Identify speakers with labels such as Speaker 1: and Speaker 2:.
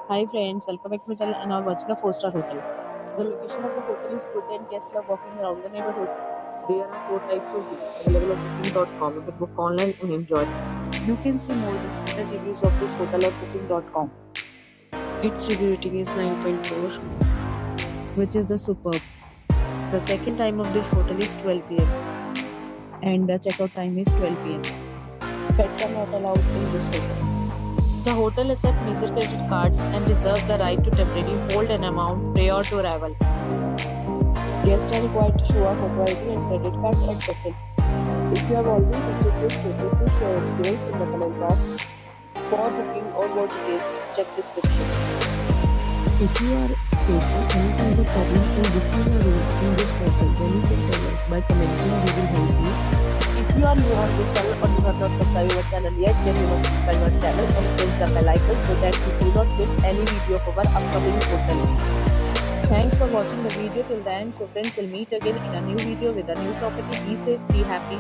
Speaker 1: Hi friends, welcome back to my channel and now watching a 4-star hotel. The location of the hotel is good and guests love walking around the neighborhood. There are 4 types of rooms available on booking.com. You can book online and enjoy. You can see more than 100 reviews of this hotel on booking.com. Its review rating is 9.4, which is the superb. The check-in time of this hotel is 12 p.m. and the checkout time is 12 p.m. Pets are not allowed in this hotel. The hotel accepts major credit cards and reserves the right to temporarily hold an amount prior to arrival. Guests are required to show a photo ID and credit cards at check-in. If you have already visited this hotel, please share your experience in the comment box. For booking or more details, check description. If you are facing any kind of problem in booking a room in this hotel, then you can tell us by commenting. We will help you. If you are new on this channel or you have not subscribed our channel yet, then you must subscribe our channel and press the bell icon so that you do not miss any video of our upcoming hotel. Thanks for watching the video till the end. So friends, will meet again in a new video with a new property. Be safe, be happy.